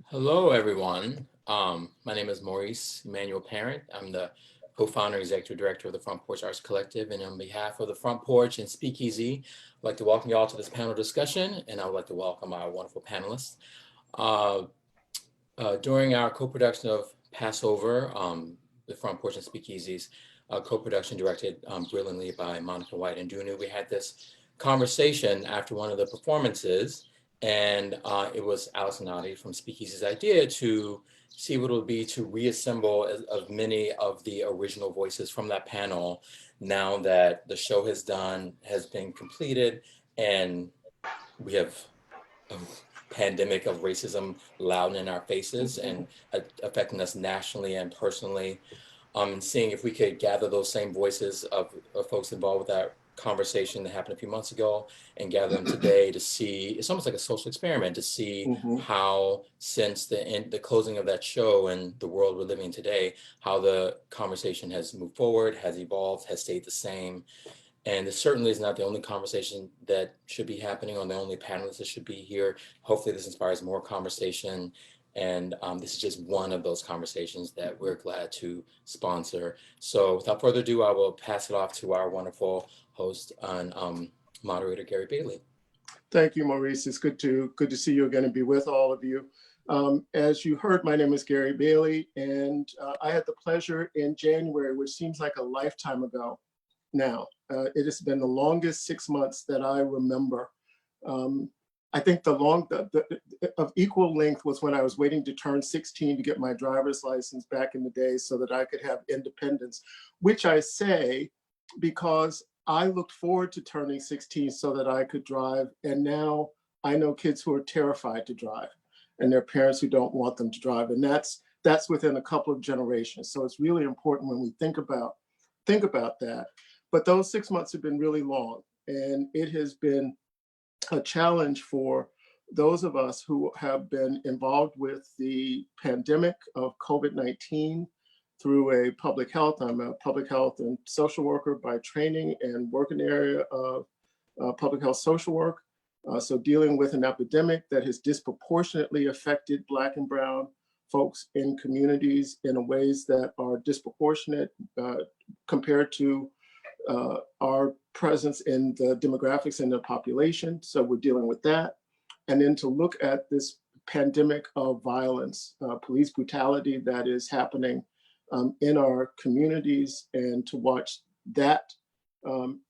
Hello, everyone. My name is Maurice Emmanuel Parent. I'm the co-founder, executive director of the Front Porch Arts Collective. And on behalf of the Front Porch and SpeakEasy, I'd like to welcome you all to this panel discussion. And I would like to welcome our wonderful panelists. Uh, During our co-production of Passover, the Front Porch and Speakeasy's co-production directed brilliantly by Monica White and Dunu, we had this conversation after one of the performances, and it was Alice and Nadi from Speakeasy's idea to see what it would be to reassemble of many of the original voices from that panel now that the show has been completed, and we have a pandemic of racism loud in our faces and affecting us nationally and personally. And seeing if we could gather those same voices of folks involved with that conversation that happened a few months ago and gather them today to see, it's almost like a social experiment to see how, since the closing of that show and the world we're living in today, how the conversation has moved forward, has evolved, has stayed the same. And this certainly is not the only conversation that should be happening or the only panelists that should be here. Hopefully this inspires more conversation. And this is just one of those conversations that we're glad to sponsor. So without further ado, I will pass it off to our wonderful host and moderator, Gary Bailey. Thank you, Maurice. It's good to see you again and be with all of you. As you heard, my name is Gary Bailey, and I had the pleasure in January, which seems like a lifetime ago now. It has been the longest 6 months that I remember. I think of equal length was when I was waiting to turn 16 to get my driver's license back in the day so that I could have independence, which I say because I looked forward to turning 16 so that I could drive. And now I know kids who are terrified to drive and their parents who don't want them to drive. And that's within a couple of generations. So it's really important when we think about that. But those 6 months have been really long, and it has been a challenge for those of us who have been involved with the pandemic of COVID-19 through a public health. I'm a public health and social worker by training and work in the area of public health social work. So dealing with an epidemic that has disproportionately affected Black and Brown folks in communities in ways that are disproportionate compared to our presence in the demographics in the population. So we're dealing with that. And then to look at this pandemic of violence, police brutality that is happening in our communities, and to watch that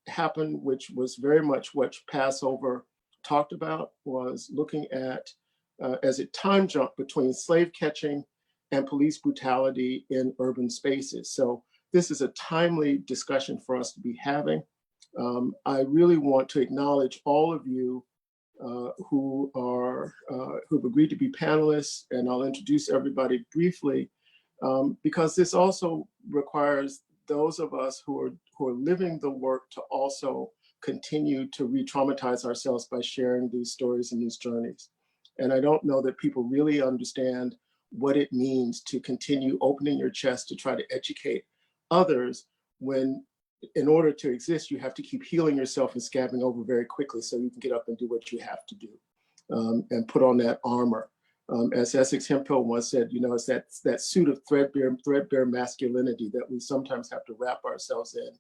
happen, which was very much what Passover talked about, was looking at as a time jump between slave catching and police brutality in urban spaces. So this is a timely discussion for us to be having. I really want to acknowledge all of you who've agreed to be panelists, and I'll introduce everybody briefly, because this also requires those of us who are living the work to also continue to re-traumatize ourselves by sharing these stories and these journeys. And I don't know that people really understand what it means to continue opening your chest to try to educate others when, in order to exist, you have to keep healing yourself and scabbing over very quickly so you can get up and do what you have to do and put on that armor. As Essex Hemphill once said, you know, it's that suit of threadbare masculinity that we sometimes have to wrap ourselves in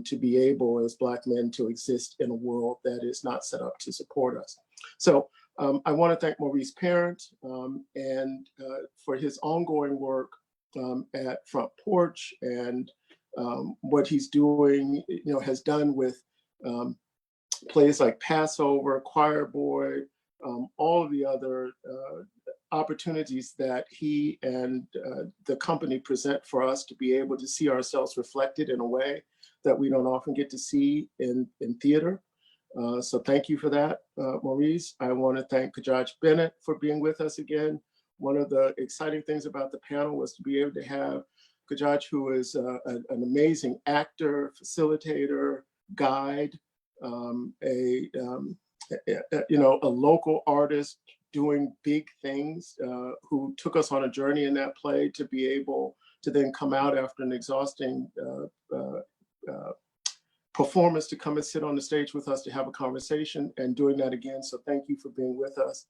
to be able as Black men to exist in a world that is not set up to support us. So I want to thank Maurice Parent and for his ongoing work at Front Porch, and what he's doing, has done with plays like Passover, Choir Boy, all of the other opportunities that he and the company present for us to be able to see ourselves reflected in a way that we don't often get to see in theater. So thank you for that, Maurice. I want to thank Kadahj Bennett for being with us again. One of the exciting things about the panel was to be able to have Kadahj, who is an amazing actor, facilitator, guide, a local artist doing big things, who took us on a journey in that play to be able to then come out after an exhausting performance to come and sit on the stage with us to have a conversation, and doing that again. So thank you for being with us,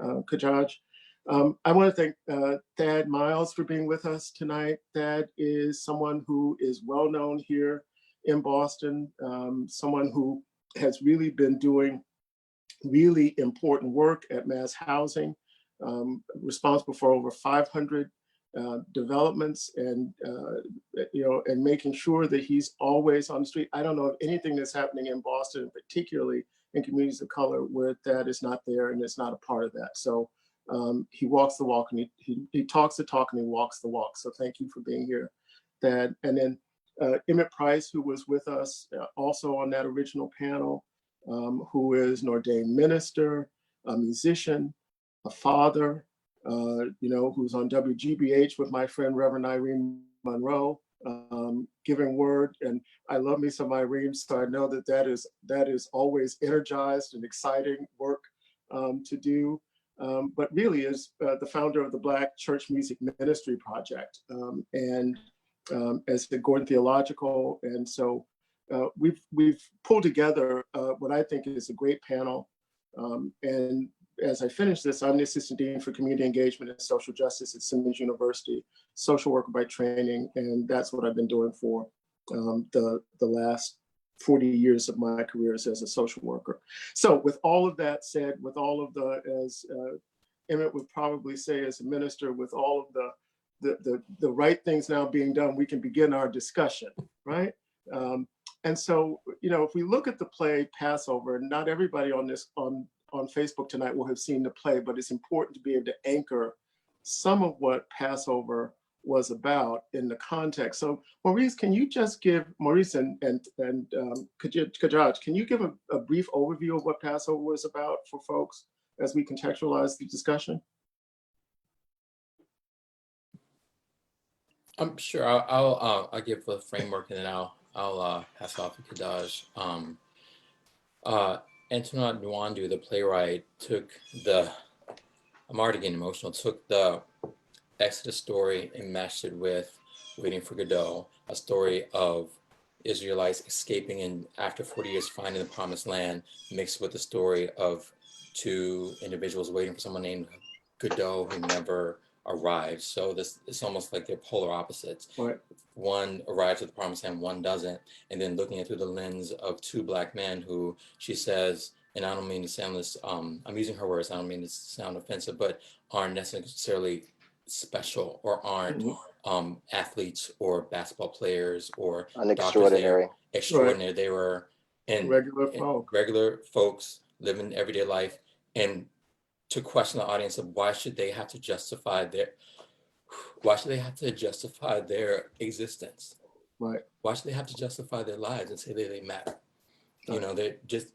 Kadahj. I want to thank Thad Miles for being with us tonight. Thad is someone who is well known here in Boston, someone who has really been doing really important work at Mass Housing, responsible for over 500 developments, and and making sure that he's always on the street. I don't know of anything that's happening in Boston, particularly in communities of color, where that is not there and it's not a part of that. So he walks the walk, and he talks the talk, and he walks the walk. So thank you for being here, Thad. And then Emmett Price, who was with us also on that original panel, who is an ordained minister, a musician, a father, who's on WGBH with my friend Reverend Irene Monroe, giving word. And I love me some Irene, so I know that is always energized and exciting work to do. But really is the founder of the Black Church Music Ministry Project, and as the Gordon Theological. And so we've pulled together what I think is a great panel. And as I finish this, I'm the Assistant Dean for Community Engagement and Social Justice at Simmons University, social worker by training, and that's what I've been doing for the last 40 years of my career as a social worker. So with all of that said, with all of as Emmett would probably say as a minister, with all of the right things now being done, we can begin our discussion, right? And so, if we look at the play Passover, not everybody on Facebook tonight will have seen the play, but it's important to be able to anchor some of what Passover was about in the context. So Maurice, can you just give, Maurice and Kadahj, can you give a brief overview of what Passover was about for folks as we contextualize the discussion? I'm sure I'll give the framework, and then I'll pass off to Kadahj. Antoinette Nwandu, the playwright, I'm already getting emotional, took the Exodus story and matched it with Waiting for Godot, a story of Israelites escaping and after 40 years finding the promised land, mixed with the story of two individuals waiting for someone named Godot who never arrives. So it's almost like they're polar opposites. Right. One arrives at the promised land, one doesn't. And then looking at through the lens of two Black men who, she says, and I don't mean to sound this, I'm using her words, I don't mean to sound offensive, but aren't necessarily special or aren't athletes or basketball players or extraordinary. Extraordinary. Right. They were regular folks living everyday life, and to question the audience of why should they have to justify their existence? Right. Why should they have to justify their lives and say that they matter? Right. They're just,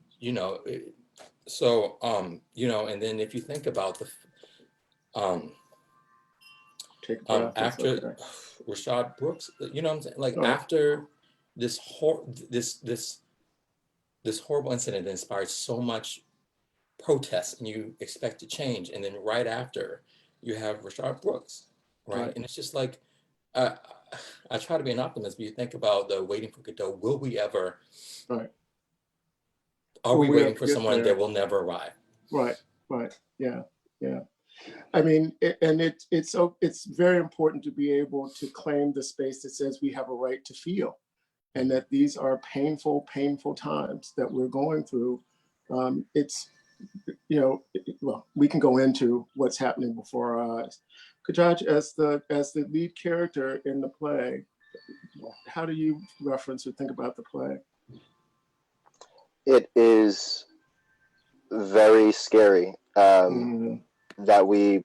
so, and then if you think about after Rashad Brooks, what I'm saying? Like after this horrible incident that inspired so much protest and you expect to change, and then right after you have Rashad Brooks, right? And it's just like, I try to be an optimist, but you think about the Waiting for Godot, will we ever, are we waiting for someone that will never arrive? Right, yeah. I mean, it's very important to be able to claim the space that says we have a right to feel, and that these are painful times that we're going through. We can go into what's happening before our eyes. Kadahj, as the lead character in the play, how do you reference or think about the play? It is very scary that we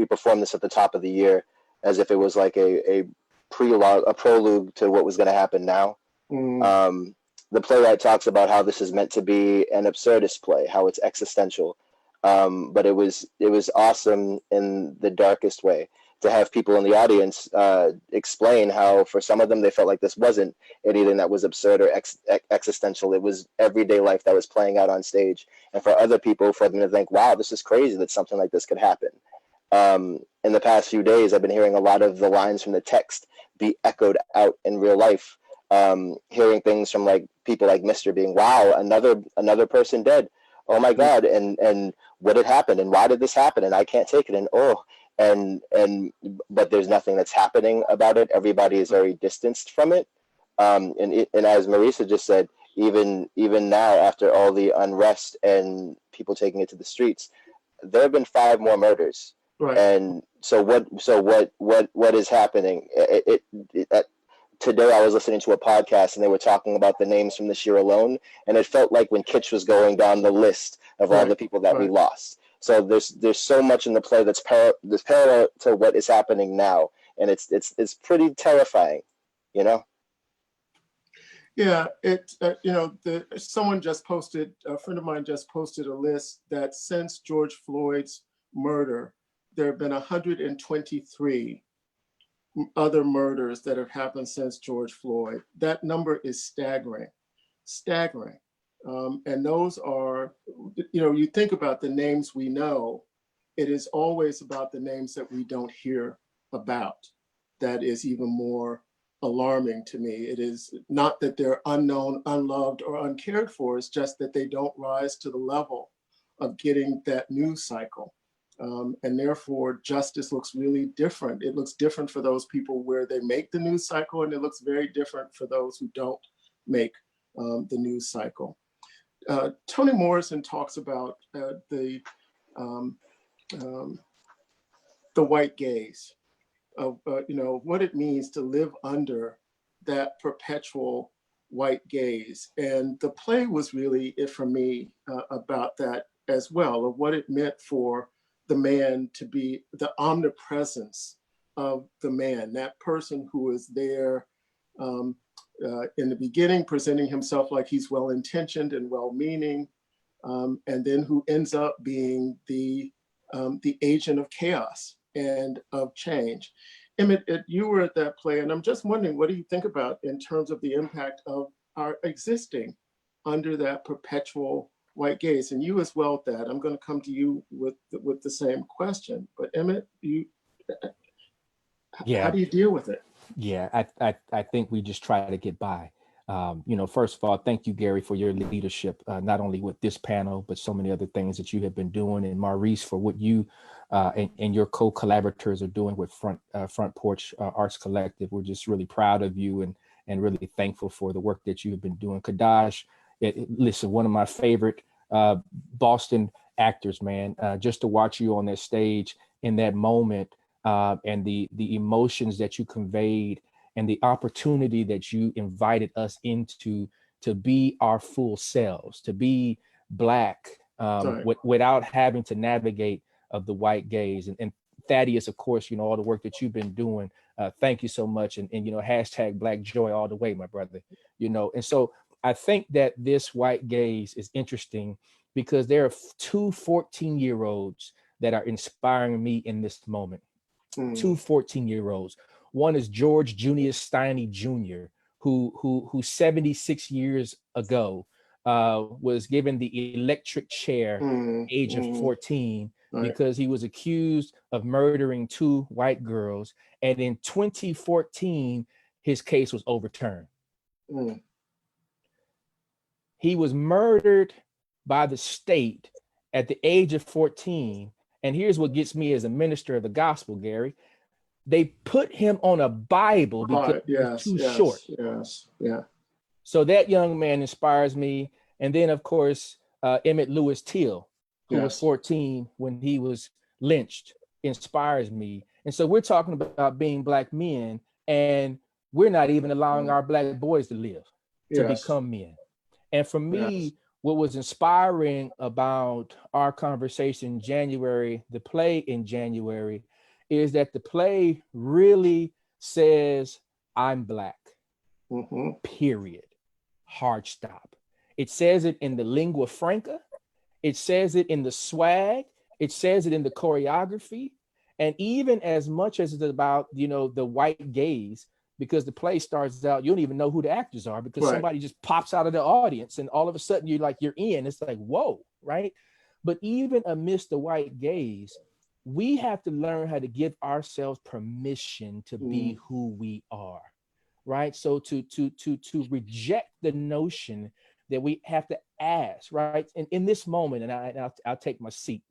performed this at the top of the year as if it was like a prologue to what was going to happen now. The playwright talks about how this is meant to be an absurdist play, how it's existential, but it was awesome in the darkest way to have people in the audience explain how for some of them they felt like this wasn't anything that was absurd or existential. It was everyday life that was playing out on stage, and for other people, for them to think, wow, this is crazy that something like this could happen. In the past few days, I've been hearing a lot of the lines from the text be echoed out in real life. Hearing things from like people like Mr. being, wow, another person dead. oh my God, and what had happened, and why did this happen, and I can't take it, and but there's nothing that's happening about it. Everybody is very distanced from it. And as Maurice just said, even now, after all the unrest and people taking it to the streets, there have been 5 more murders. Right. And so what is happening? Today I was listening to a podcast and they were talking about the names from this year alone, and it felt like when Kitsch was going down the list of all the people that we lost. So there's so much in the play that's parallel to what is happening now, and it's pretty terrifying, you know. Yeah, someone just posted, a friend of mine just posted a list that since George Floyd's murder, there have been 123 other murders that have happened since George Floyd. That number is staggering. And those are, you think about the names we know, it is always about the names that we don't hear about. That is even more alarming to me. It is not that they're unknown, unloved, or uncared for, it's just that they don't rise to the level of getting that news cycle. And therefore, justice looks really different. It looks different for those people where they make the news cycle, and it looks very different for those who don't make the news cycle. Toni Morrison talks about the white gaze of what it means to live under that perpetual white gaze. And the play was really, for me, about that as well, of what it meant for the man to be the omnipresence of the man, that person who is there in the beginning, presenting himself like he's well-intentioned and well-meaning, and then who ends up being the agent of chaos and of change. Emmett, you were at that play, and I'm just wondering, what do you think about in terms of the impact of our existing under that perpetual white gaze? And you as well, Thad, I'm going to come to you with the same question. But Emmett, how do you deal with it? Yeah, I think we just try to get by. First of all, thank you, Gary, for your leadership, not only with this panel, but so many other things that you have been doing, and Maurice for what you and your co-collaborators are doing with Front Porch Arts Collective. We're just really proud of you and really thankful for the work that you have been doing. Kadahj, listen, one of my favorite Boston actors, man, just to watch you on that stage in that moment and the emotions that you conveyed and the opportunity that you invited us into to be our full selves, to be Black without having to navigate of the white gaze. And Thaddeus, of course, all the work that you've been doing. Thank you so much. And hashtag Black joy all the way, my brother. And so I think that this white gaze is interesting because there are 2 14-year-olds that are inspiring me in this moment. 2 14-year-olds. One is George Junius Steiny Jr., who 76 years ago was given the electric chair age of 14 because he was accused of murdering 2 white girls. And in 2014, his case was overturned. He was murdered by the state at the age of 14. And here's what gets me as a minister of the gospel, Gary. They put him on a Bible because he was too short. So that young man inspires me. And then, of course, Emmett Lewis Till, who was 14 when he was lynched, inspires me. And so we're talking about being Black men, and we're not even allowing our Black boys to live, to become men. And for me, what was inspiring about our conversation in January, the play in January, is that the play really says, I'm Black, period, hard stop. It says it in the lingua franca. It says it in the swag. It says it in the choreography. And even as much as it's about, the white gaze, because the play starts out, you don't even know who the actors are because somebody just pops out of the audience and all of a sudden you're in. It's like, whoa, right? But even amidst the white gaze, we have to learn how to give ourselves permission to be who we are, right? So to reject the notion that we have to ask, right? And in this moment, and I'll take my seat,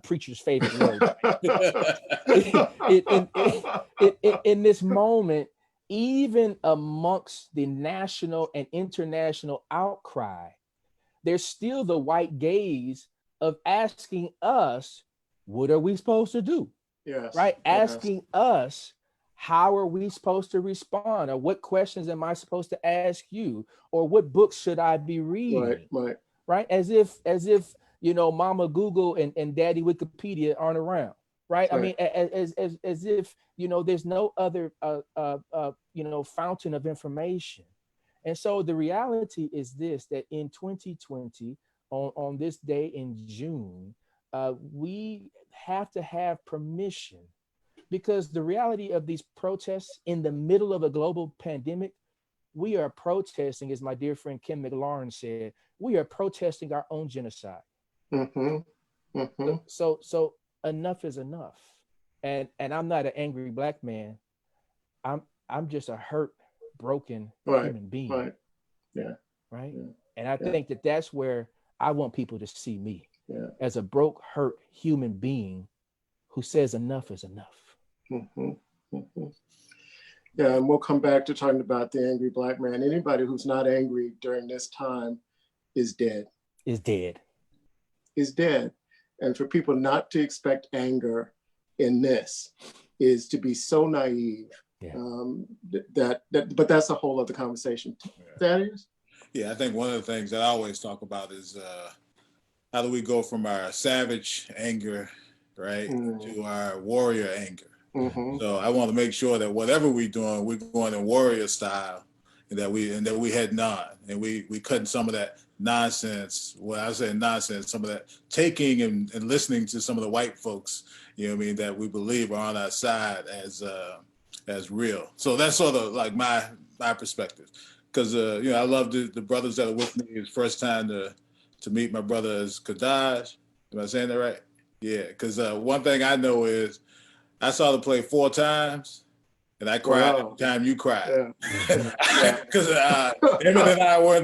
preacher's favorite word. In this moment, even amongst the national and international outcry, there's still the white gaze of asking us, what are we supposed to do? Yes. Right? Yes. Asking us, how are we supposed to respond? Or what questions am I supposed to ask you? Or what books should I be reading? Right? As if, Mama Google and Daddy Wikipedia aren't around. Right? I mean, as if, there's no other, fountain of information. And so the reality is this, that in 2020, on this day in June, we have to have permission, because the reality of these protests in the middle of a global pandemic, we are protesting, as my dear friend Kim McLaurin said, we are protesting our own genocide. Mm-hmm. Mm-hmm. So enough is enough. And I'm not an angry Black man. I'm just a hurt, broken human being. Right. Yeah. Right. Yeah. And I think that's where I want people to see me, as a broke, hurt human being who says enough is enough. Mm-hmm. Mm-hmm. Yeah, and we'll come back to talking about the angry Black man. Anybody who's not angry during this time is dead. Is dead. Is dead. And for people not to expect anger in this is to be so naive. Yeah. But that's a whole other conversation. Thaddeus? Yeah, I think one of the things that I always talk about is how do we go from our savage anger, right, to our warrior anger. Mm-hmm. So I want to make sure that whatever we're doing, we're going in warrior style, and that we heading on, and we cutting some of that nonsense. Well, I say nonsense, some of that taking and listening to some of the white folks, that we believe are on our side as real. So that's sort of like my perspective, because I love the brothers that are with me. It's first time to meet my brother is Kadahj. Am I saying that right? Yeah, because one thing I know is I saw the play 4 times, and I cried every time you cried. Because Emmett and I were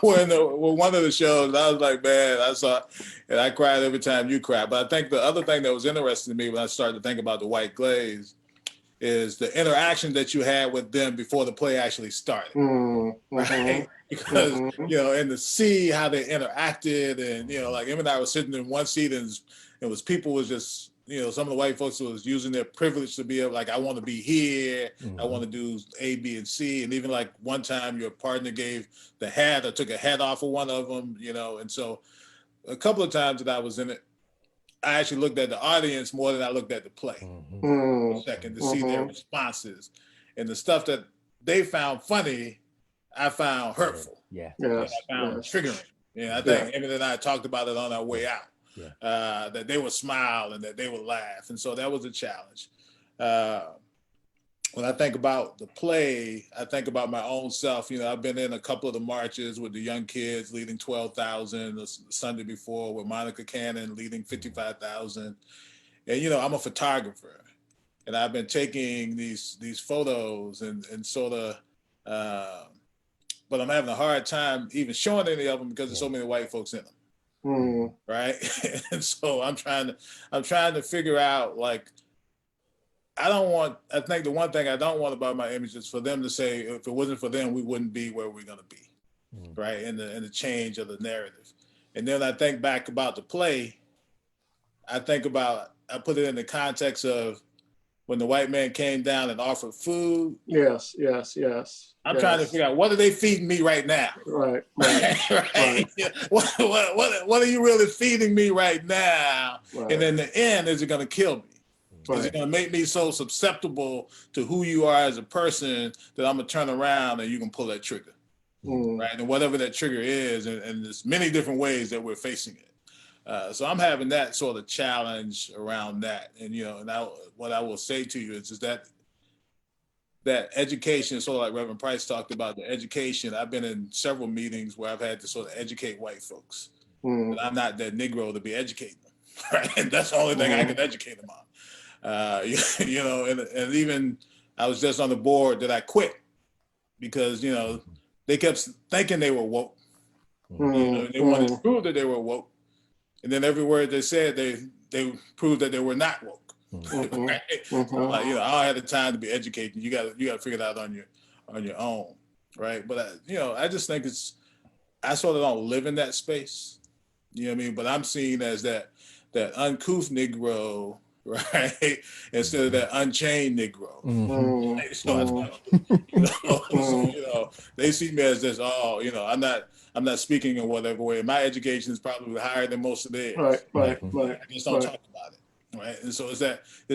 were one of the shows, and I was like, man, I saw, and I cried every time you cried. But I think the other thing that was interesting to me when I started to think about the white glaze is the interaction that you had with them before the play actually started, right? Because, and to see how they interacted, and, like Emmett and I was sitting in one seat, and it was people was just, some of the white folks was using their privilege to be able, like, I want to be here, I want to do A, B, and C. And even like one time your partner gave the hat or took a hat off of one of them, and so a couple of times that I was in it, I actually looked at the audience more than I looked at the play for a second to see their responses. And the stuff that they found funny, I found hurtful. Yeah. I found triggering. I think Emmett and I talked about it on our way out. That they would smile and that they would laugh. And so that was a challenge. When I think about the play, I think about my own self. I've been in a couple of the marches with the young kids leading 12,000, the Sunday before with Monica Cannon leading 55,000. And, I'm a photographer, and I've been taking these photos and sort of, but I'm having a hard time even showing any of them because there's so many white folks in them. Right. And so I'm trying to figure out, like, I think the one thing I don't want about my image is for them to say, if it wasn't for them, we wouldn't be where we're going to be. Right. In the change of the narrative. And then I think back about the play. I put it in the context of when the white man came down and offered food. Yes. I'm trying to figure out, what are they feeding me right now? Right. What are you really feeding me right now? Right. And in the end, is it going to kill me? Is it going to make me so susceptible to who you are as a person that I'm going to turn around and you can pull that trigger? Right. And whatever that trigger is, and there's many different ways that we're facing it. So I'm having that sort of challenge around that. And, what I will say to you is that education, sort of like Reverend Price talked about the education. I've been in several meetings where I've had to sort of educate white folks. And I'm not that Negro to be educating them, right? And that's the only thing I can educate them on. And even I was just on the board that I quit because, they kept thinking they were woke. You know, they wanted to prove that they were woke, and then every word they said, they proved that they were not woke. Right? So like, you know, I don't have the time to be educated. You got to figure it out on your own, right? But you know, I just think I sort of don't live in that space. You know what I mean? But I'm seen as that uncouth Negro, right? Instead of that unchained Negro. Right? So I don't, you know, they see me as this. Oh, you know, I'm not speaking in whatever way. My education is probably higher than most of theirs. Right. I just don't talk about it, right? And so it's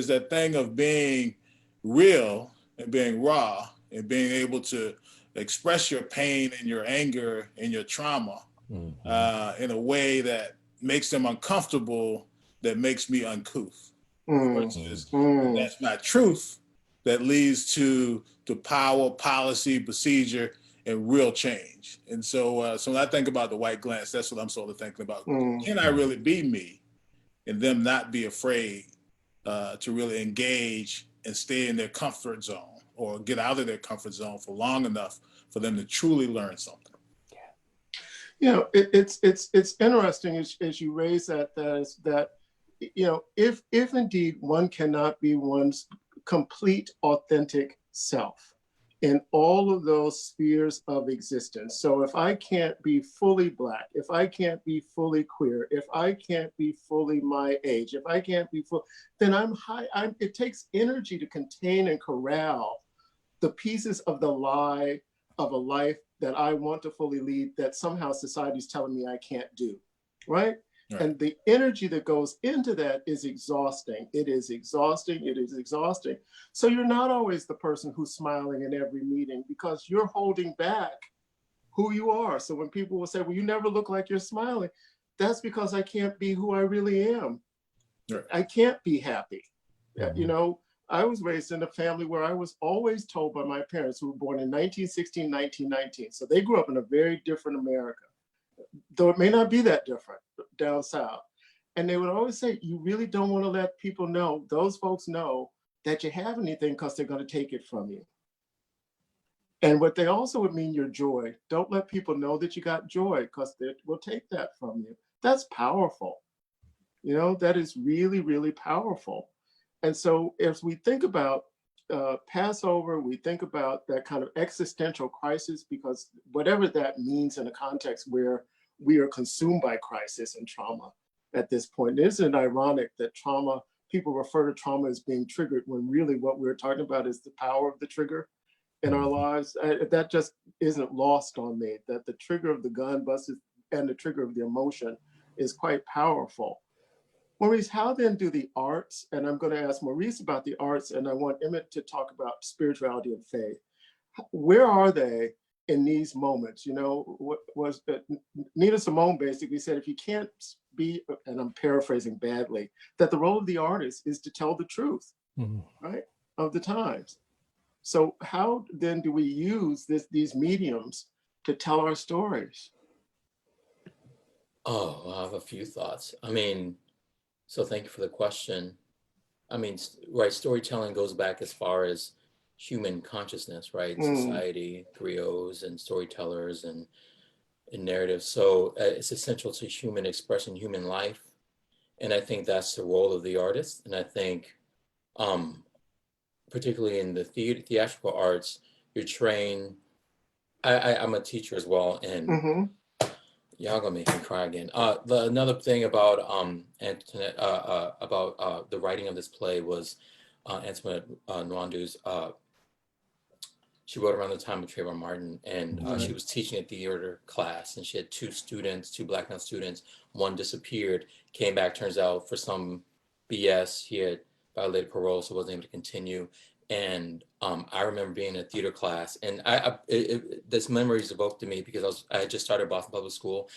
that thing of being real and being raw and being able to express your pain and your anger and your trauma in a way that makes them uncomfortable, that makes me uncouth. Versus that's my truth that leads to power, policy, procedure, and real change. And so, so when I think about the white glance, that's what I'm sort of thinking about. Can I really be me, and them not be afraid to really engage and stay in their comfort zone, or get out of their comfort zone for long enough for them to truly learn something. You know, it's interesting as you raise that you know, if indeed one cannot be one's complete authentic self in all of those spheres of existence. So if I can't be fully Black, if I can't be fully queer, if I can't be fully my age, if I can't be full, then it takes energy to contain and corral the pieces of the lie of a life that I want to fully lead that somehow society's telling me I can't do, right? And the energy that goes into that is exhausting. It is exhausting. It is exhausting. So you're not always the person who's smiling in every meeting because you're holding back who you are. So when people will say, well, you never look like you're smiling, that's because I can't be who I really am. I can't be happy. You know, I was raised in a family where I was always told by my parents, who were born in 1916, 1919. So they grew up in a very different America, though it may not be that different down south. And they would always say, you really don't want to let people know, those folks know, that you have anything because they're going to take it from you. And what they also would mean your joy. Don't let people know that you got joy because they will take that from you. That's powerful. You know, that is really, really powerful. And so as we think about Passover, we think about that kind of existential crisis, because whatever that means in a context where we are consumed by crisis and trauma at this point, isn't it ironic that trauma, people refer to trauma as being triggered when really what we're talking about is the power of the trigger in our lives? That just isn't lost on me, that the trigger of the gun buses and the trigger of the emotion is quite powerful. Maurice, how then do the arts, and I'm going to ask Maurice about the arts, and I want Emmett to talk about spirituality and faith. Where are they in these moments? You know, what was Nina Simone basically said, if you can't be, and I'm paraphrasing badly, that the role of the artist is to tell the truth, right, of the times. So how then do we use these mediums to tell our stories? Oh, I have a few thoughts. I mean, so thank you for the question. I mean, right, storytelling goes back as far as human consciousness, right? Society, griots and storytellers and narratives. So it's essential to human expression, human life. And I think that's the role of the artist. And I think particularly in the theatrical arts, you're trained. I'm a teacher as well, and y'all gonna make me cry again. Another thing about Antoinette, about the writing of this play was Antoinette Nwandu's. She wrote around the time of Trayvon Martin, and she was teaching a theater class, and she had two Black male students. One disappeared, came back. Turns out for some BS, he had violated parole, so wasn't able to continue. And I remember being in a theater class, and this memory is evoked to me because I had just started Boston Public School,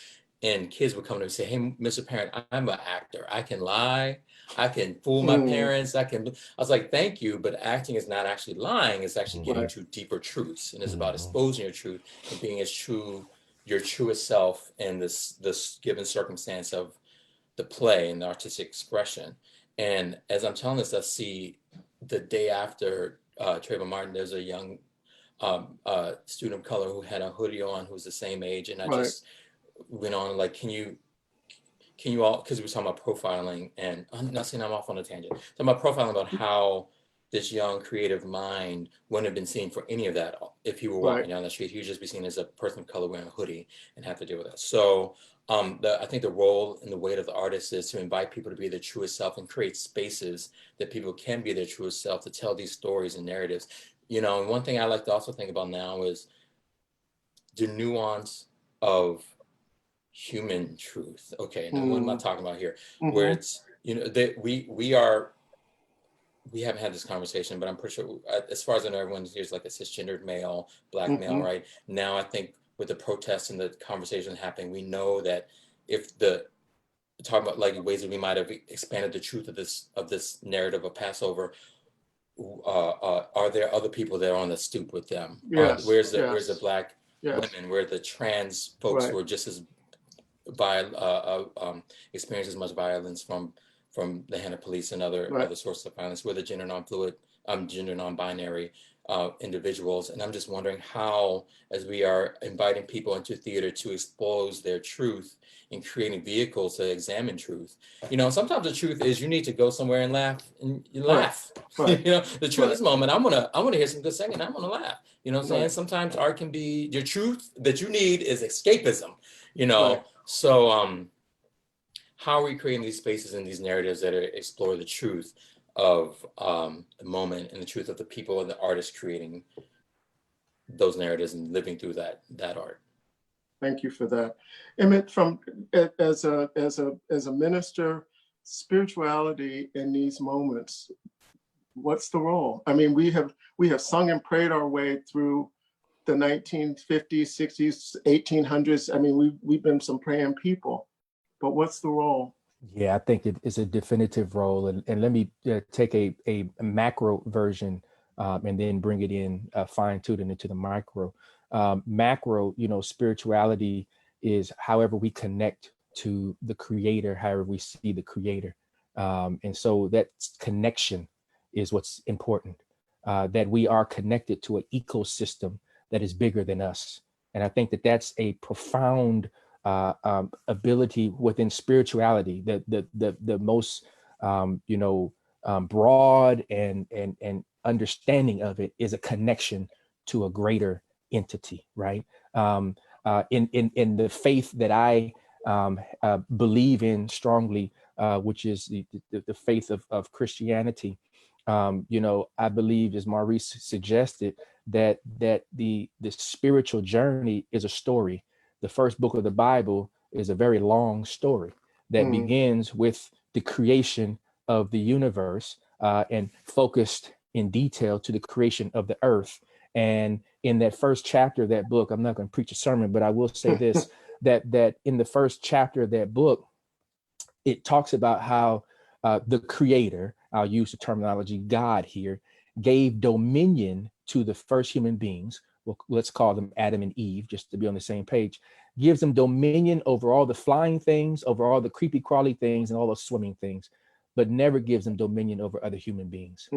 and kids would come to me and say, "Hey, Mr. Parent, I'm an actor. I can lie. I can fool my parents. I was like, thank you, but acting is not actually lying. It's actually getting to deeper truths, and it's about exposing your truth and being your truest self in this given circumstance of the play and the artistic expression." And as I'm telling this, I see the day after Trayvon Martin, there's a young student of color who had a hoodie on who was the same age, and I just went on, like, can you all, because we were talking about profiling, and I'm not saying I'm off on a tangent, talking about profiling about how this young creative mind wouldn't have been seen for any of that if he were walking down the street. He would just be seen as a person of color wearing a hoodie and have to deal with that. So I think the role and the weight of the artist is to invite people to be their truest self and create spaces that people can be their truest self, to tell these stories and narratives. You know, and one thing I like to also think about now is the nuance of human truth. Okay, now what am I talking about here? Where it's, you know, that we haven't had this conversation, but I'm pretty sure, as far as I know, everyone here's like a cisgendered male, black male, right? Now, I think with the protests and the conversation happening, we know that if talking about like ways that we might have expanded the truth of this narrative of Passover, are there other people that are on the stoop with them? Yes. Where's the black Yes. women? Where the trans folks who are just as experience as much violence from the hand of police and other sources of violence? Where the gender non-fluid, gender non-binary individuals. And I'm just wondering how, as we are inviting people into theater to expose their truth and creating vehicles to examine truth, you know, sometimes the truth is you need to go somewhere and laugh, and you laugh. Right. You know, the truth is moment, I want to hear some good singing, I'm gonna laugh. You know what I'm saying? Sometimes art can be, your truth that you need is escapism, you know. So how are we creating these spaces and these narratives that explore the truth of the moment and the truth of the people and the artists creating those narratives and living through that art? Thank you for that. Emmett, as a minister, spirituality in these moments, what's the role? I mean, we have sung and prayed our way through the 1950s, 60s, 1800s. I mean, we've been some praying people, but what's the role? Yeah, I think it is a definitive role. And let me take a macro version and then bring it in, fine tune it into the micro. Macro, you know, spirituality is however we connect to the creator, however we see the creator. And so that connection is what's important, that we are connected to an ecosystem that is bigger than us. And I think that that's a profound ability within spirituality, the most broad and understanding of it is a connection to a greater entity, right? In the faith that I believe in strongly, which is the faith of Christianity. I believe, as Maurice suggested, that the spiritual journey is a story. The first book of the Bible is a very long story that begins with the creation of the universe and focused in detail to the creation of the earth. And in that first chapter of that book, I'm not going to preach a sermon, but I will say this, that in the first chapter of that book, it talks about how the creator, I'll use the terminology God here, gave dominion to the first human beings. Well, let's call them Adam and Eve, just to be on the same page, gives them dominion over all the flying things, over all the creepy crawly things and all the swimming things, but never gives them dominion over other human beings.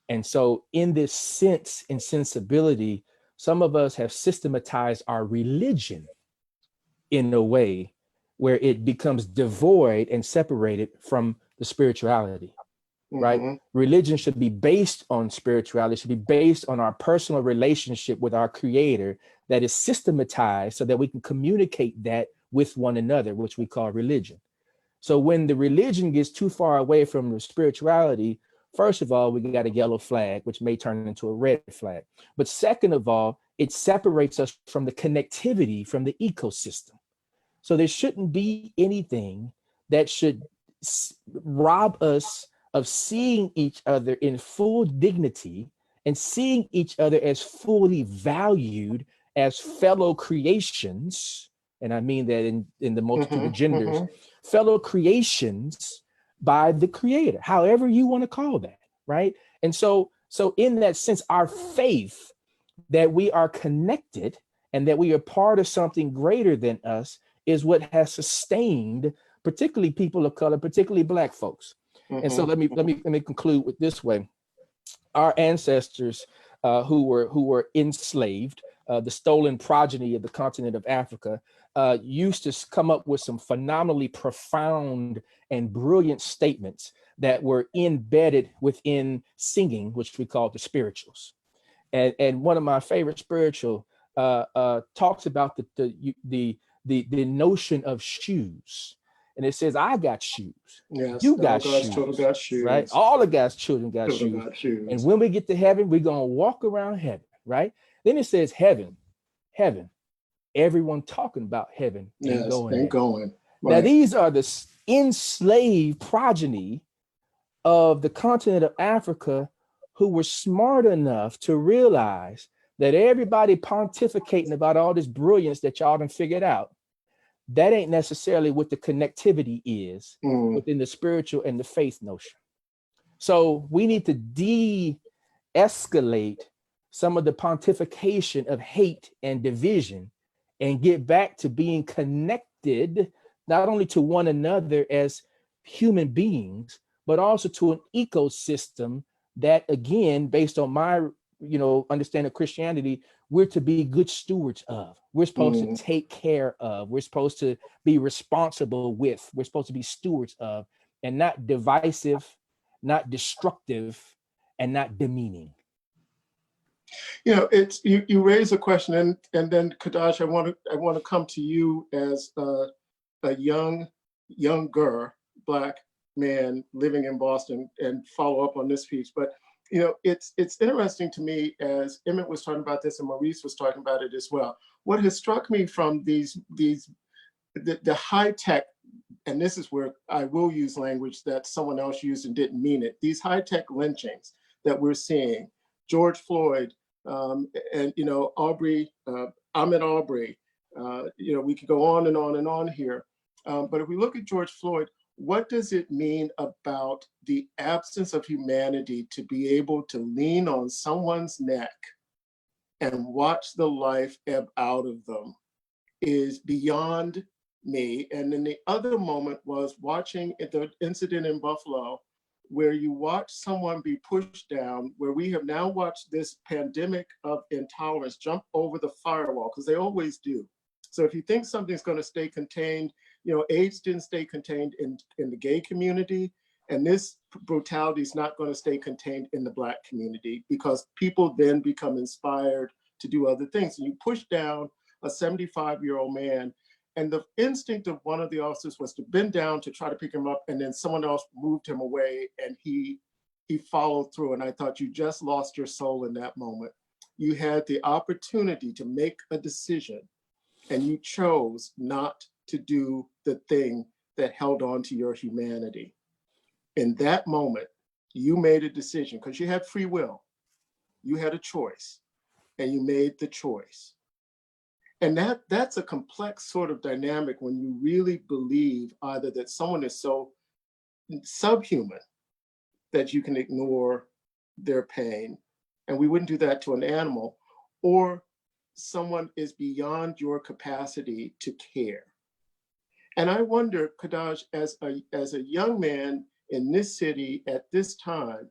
And so in this sense and sensibility, some of us have systematized our religion in a way where it becomes devoid and separated from the spirituality, right? Religion should be based on spirituality, should be based on our personal relationship with our creator that is systematized so that we can communicate that with one another, which we call religion. So when the religion gets too far away from the spirituality, first of all, we got a yellow flag, which may turn into a red flag. But second of all, it separates us from the connectivity from the ecosystem. So there shouldn't be anything that should rob us of seeing each other in full dignity and seeing each other as fully valued as fellow creations. And I mean that in the multitude of genders, fellow creations by the creator, however you want to call that, right? And so in that sense, our faith that we are connected and that we are part of something greater than us is what has sustained particularly people of color, particularly Black folks. And so let me conclude with this way. Our ancestors who were enslaved the stolen progeny of the continent of Africa, used to come up with some phenomenally profound and brilliant statements that were embedded within singing, which we call the spirituals. And one of my favorite spiritual talks about the notion of shoes. And it says, I got shoes. Yes, You all got God's shoes. children got shoes. Right? All of God's children got Children shoes. got shoes. And when we get to heaven, we're going to walk around heaven, right? Then it says heaven. Everyone talking about heaven Yes, going. and going. Now, Right. these are the enslaved progeny of the continent of Africa who were smart enough to realize that everybody pontificating about all this brilliance that y'all done figured out, that ain't necessarily what the connectivity is within the spiritual and the faith notion. So we need to de-escalate some of the pontification of hate and division and get back to being connected, not only to one another as human beings, but also to an ecosystem that, again, based on my understanding of Christianity, we're to be good stewards of. We're supposed to take care of. We're supposed to be responsible with. We're supposed to be stewards of, and not divisive, not destructive, and not demeaning. It's you raise a question, and then Kadahj, I want to come to you as a younger Black man living in Boston and follow up on this piece. But it's interesting to me, as Emmett was talking about this and Maurice was talking about it as well. What has struck me from the high tech, and this is where I will use language that someone else used and didn't mean it, these high tech lynchings that we're seeing, George Floyd, and Aubrey, Ahmaud Arbery, we could go on and on and on here. But if we look at George Floyd, what does it mean about the absence of humanity to be able to lean on someone's neck and watch the life ebb out of them is beyond me. And then the other moment was watching the incident in Buffalo, where you watch someone be pushed down, where we have now watched this pandemic of intolerance jump over the firewall, because they always do. So if you think something's going to stay contained, AIDS didn't stay contained in the gay community, and this brutality is not going to stay contained in the Black community, because people then become inspired to do other things. And you push down a 75-year-old man, and the instinct of one of the officers was to bend down to try to pick him up, and then someone else moved him away, and he followed through. And I thought, you just lost your soul in that moment. You had the opportunity to make a decision, and you chose not to do the thing that held on to your humanity. In that moment, you made a decision, because you had free will. You had a choice, and you made the choice. And that's a complex sort of dynamic when you really believe either that someone is so subhuman that you can ignore their pain, and we wouldn't do that to an animal, or someone is beyond your capacity to care. And I wonder, Kadahj, as a young man in this city at this time,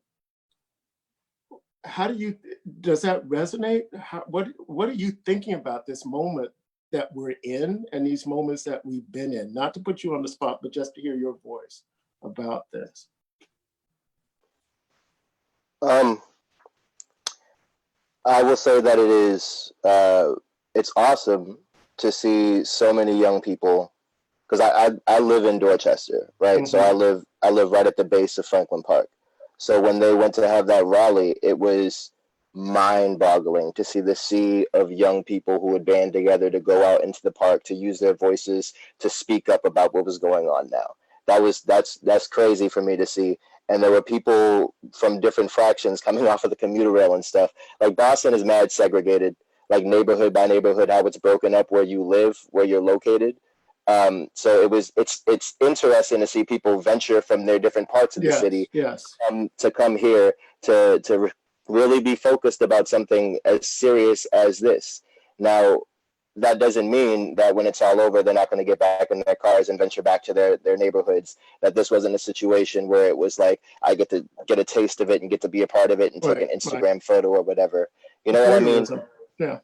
does that resonate? What are you thinking about this moment that we're in and these moments that we've been in? Not to put you on the spot, but just to hear your voice about this. I will say that it's awesome to see so many young people, because I live in Dorchester, right? Mm-hmm. So I live right at the base of Franklin Park. So when they went to have that rally, it was mind-boggling to see the sea of young people who would band together to go out into the park to use their voices to speak up about what was going on now. That's crazy for me to see. And there were people from different fractions coming off of the commuter rail and stuff. Like, Boston is mad segregated, like neighborhood by neighborhood, how it's broken up where you live, where you're located. So it's interesting to see people venture from their different parts of the city to come here to really be focused about something as serious as this. Now, that doesn't mean that when it's all over, they're not going to get back in their cars and venture back to their neighborhoods. That this wasn't a situation where it was like, I get to get a taste of it and get to be a part of it and take an Instagram photo or whatever. You know what I mean? Yeah.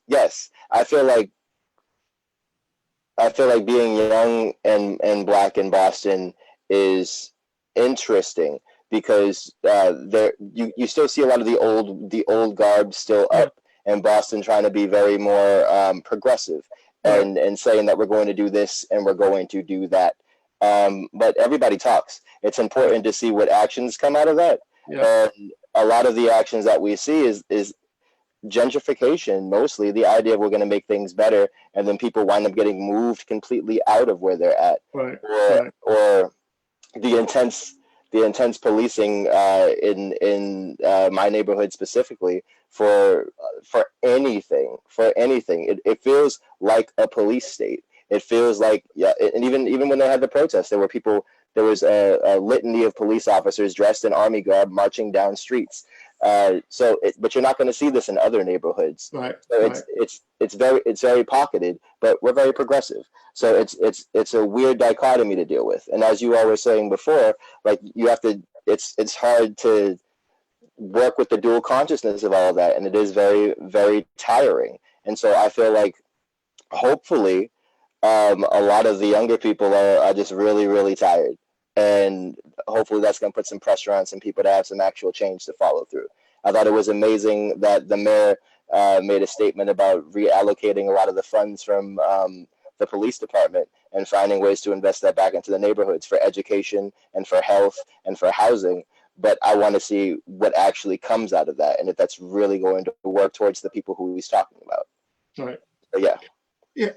Yes. I feel like being young and black in Boston is interesting because there you still see a lot of the old guard still up in Boston trying to be very more progressive and saying that we're going to do this and we're going to do that. But everybody talks. It's important to see what actions come out of that. Yeah. And a lot of the actions that we see is gentrification, mostly the idea of we're going to make things better, and then people wind up getting moved completely out of where they're at, or the intense policing in my neighborhood specifically for anything. It feels like a police state. It feels like, yeah, and even when they had the protests, there was a litany of police officers dressed in army garb marching down streets. But you're not going to see this in other neighborhoods. Right. So it's very pocketed, but we're very progressive. So it's a weird dichotomy to deal with. And as you all were saying before, like you have to, it's hard to work with the dual consciousness of all of that, and it is very, very tiring. And so I feel like hopefully a lot of the younger people are just really, really tired. And hopefully that's going to put some pressure on some people to have some actual change to follow through. I thought it was amazing that the mayor made a statement about reallocating a lot of the funds from the police department and finding ways to invest that back into the neighborhoods for education and for health and for housing. But I want to see what actually comes out of that and if that's really going to work towards the people who he's talking about. Right. But yeah. Yeah,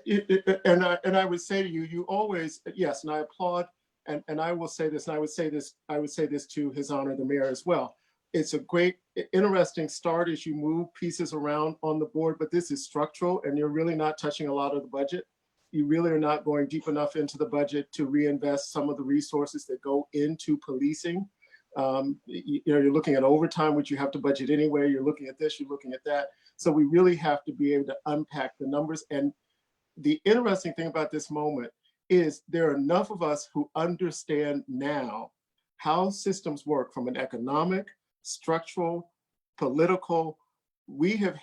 and I would say to you, you always, yes, and I applaud, and I will say this, and I would say this to His Honor the Mayor as well. It's a great, interesting start as you move pieces around on the board, but this is structural, and you're really not touching a lot of the budget. You really are not going deep enough into the budget to reinvest some of the resources that go into policing. You're looking at overtime, which you have to budget anyway. You're looking at this, you're looking at that. So we really have to be able to unpack the numbers. And the interesting thing about this moment is there are enough of us who understand now how systems work from an economic, structural, political. We have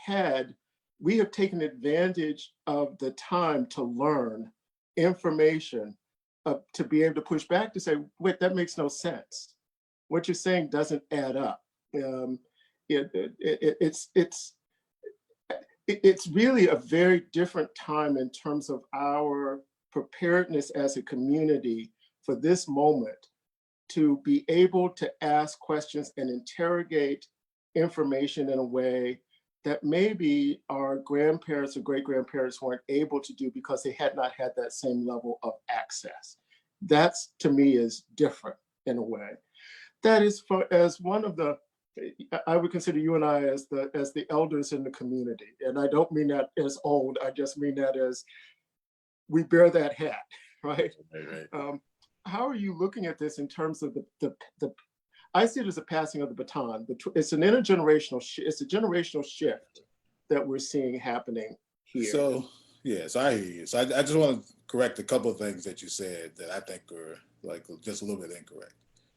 taken advantage of the time to learn information, to be able to push back to say, wait, that makes no sense. What you're saying doesn't add up. It's really a very different time in terms of our preparedness as a community for this moment to be able to ask questions and interrogate information in a way that maybe our grandparents or great-grandparents weren't able to do because they had not had that same level of access. That's, to me, is different in a way. That is, as one of the, I would consider you and I as the elders in the community. And I don't mean that as old, I just mean that as we bear that hat, right? Right. How are you looking at this in terms of the I see it as a passing of the baton. It's an intergenerational, it's a generational shift that we're seeing happening here. So, yes, I hear you. So I just want to correct a couple of things that you said that I think are like just a little bit incorrect.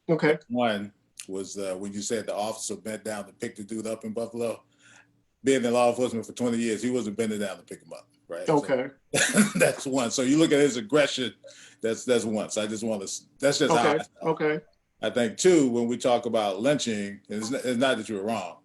Okay. One was when you said the officer bent down to pick the dude up in Buffalo. Being in law enforcement for 20 years, he wasn't bending down to pick him up, right? Okay. So, that's one. So you look at his aggression, that's one. So I just want to, that's just how I felt. Okay. I think two, when we talk about lynching, it's not that you're wrong,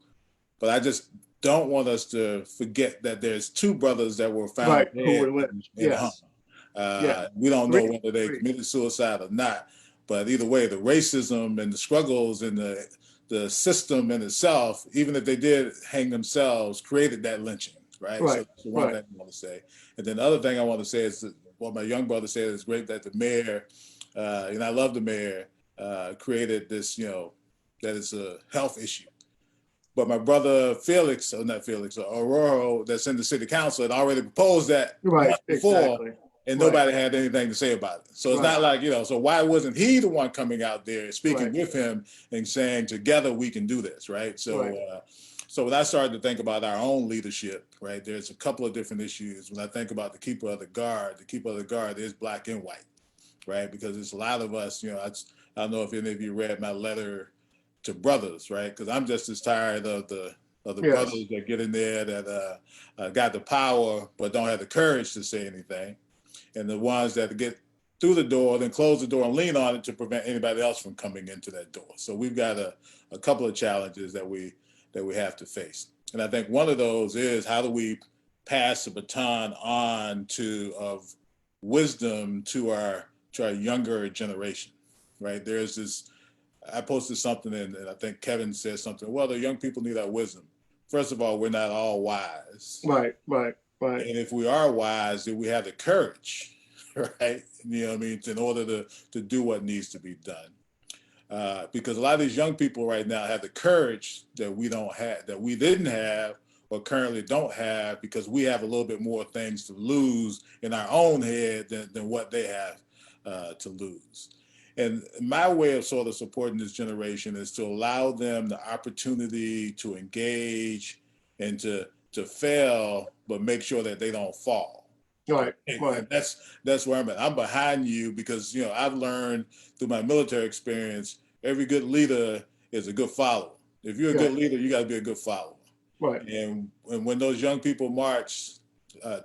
but I just don't want us to forget that there's two brothers that were found dead who were in Hummer. We don't know whether they committed suicide or not, but either way, the racism and the struggles and the system in itself, even if they did hang themselves, created that lynching, right? So that's the one thing I want to say. And then the other thing I want to say is that what my young brother said is great, that the mayor, and I love the mayor, created this, that it's a health issue. But my brother Felix, or not Felix, Aurora, that's in the city council, had already proposed that before, and nobody had anything to say about it. So it's not like, so why wasn't he the one coming out there speaking with him and saying, together we can do this, right? So so when I started to think about our own leadership, right, there's a couple of different issues. When I think about the keeper of the guard is black and white, right? Because there's a lot of us, I don't know if any of you read my letter to brothers, right? Because I'm just as tired of the of the Yes. brothers that get in there that got the power but don't have the courage to say anything, and the ones that get through the door, then close the door and lean on it to prevent anybody else from coming into that door. So we've got a couple of challenges that we have to face. And I think one of those is, how do we pass the baton on of wisdom to our younger generation, right? There's this, I posted something and I think Kevin said something, well, the young people need our wisdom. First of all, we're not all wise. Right. And if we are wise, then we have the courage, right? You know what I mean? In order to do what needs to be done. Because a lot of these young people right now have the courage that we don't have, that we didn't have, or currently don't have, because we have a little bit more things to lose in our own head than what they have to lose. And my way of sort of supporting this generation is to allow them the opportunity to engage and to fail, but make sure that they don't fall. Right. And that's where I'm at. I'm behind you because, you know, I've learned through my military experience, every good leader is a good follower. If you're a good leader, you got to be a good follower. Right. And when those young people marched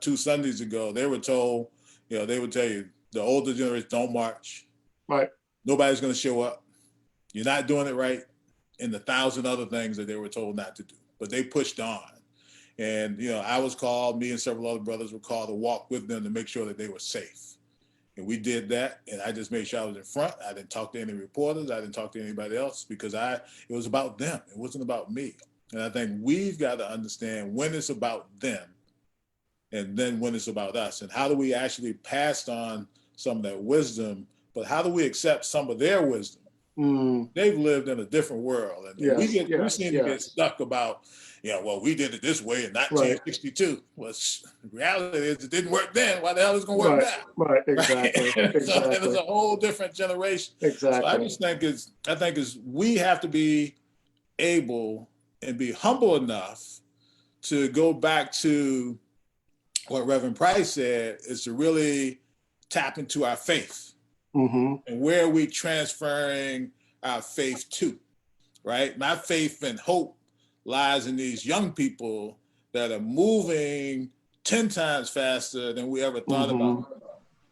2 Sundays ago, they were told, you know, they would tell you, the older generation don't march. Right. Nobody's going to show up. You're not doing it right. And 1,000 other things that they were told not to do. But they pushed on. And, you know, I was called, me and several other brothers were called to walk with them to make sure that they were safe. And we did that. And I just made sure I was in front. I didn't talk to any reporters. I didn't talk to anybody else because it was about them. It wasn't about me. And I think we've got to understand when it's about them and then when it's about us. And how do we actually pass on some of that wisdom, but how do we accept some of their wisdom? They've lived in a different world. And we seem to get stuck about, you know, well, we did it this way in 1962. Well, the reality is it didn't work then. Why the hell is it going to work now? Right, exactly. So it's a whole different generation. Exactly. So I just think we have to be able and be humble enough to go back to what Reverend Price said, is to really tap into our faith. And where are we transferring our faith to, right? My faith and hope lies in these young people that are moving 10 times faster than we ever thought about,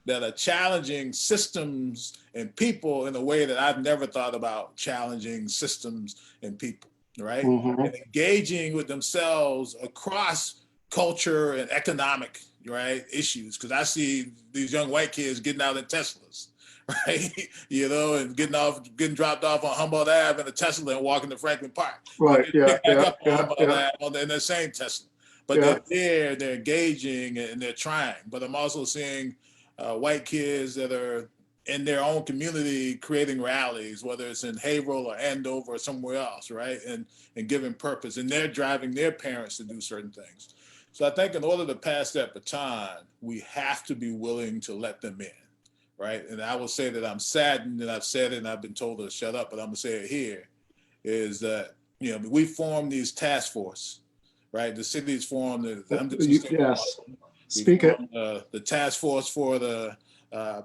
that are challenging systems and people in a way that I've never thought about challenging systems and people, right? And engaging with themselves across culture and economic, right, issues. Because I see these young white kids getting out in Teslas, right? You know, and getting dropped off on Humboldt Ave in a Tesla and walking to Franklin Park. Right. Up on Humboldt Ave in the same Tesla. But they're engaging and they're trying. But I'm also seeing white kids that are in their own community creating rallies, whether it's in Haverhill or Andover or somewhere else, right? And giving purpose. And they're driving their parents to do certain things. So I think in order to pass that baton, we have to be willing to let them in. Right. And I will say that I'm saddened, and I've said it and I've been told to shut up, but I'm going to say it here, is that, you know, we formed these task force, right? The city's formed. Speak it. The task force for the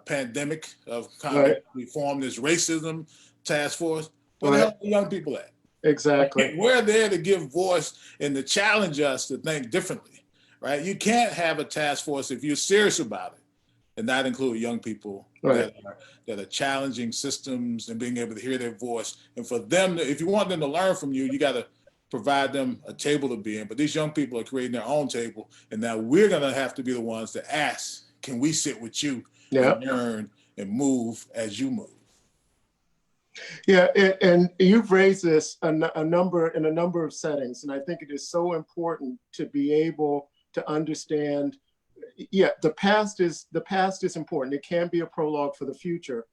pandemic of COVID. We formed this racism task force. Where the hell are the young people at? Exactly. We're there to give voice and to challenge us to think differently, right? You can't have a task force if you're serious about it and not include young people that are challenging systems and being able to hear their voice. And for them, if you want them to learn from you, you got to provide them a table to be in. But these young people are creating their own table. And now we're going to have to be the ones to ask, can we sit with you and learn and move as you move? Yeah, and you've raised this in a number of settings. And I think it is so important to be able to understand, the past is important. It can be a prologue for the future.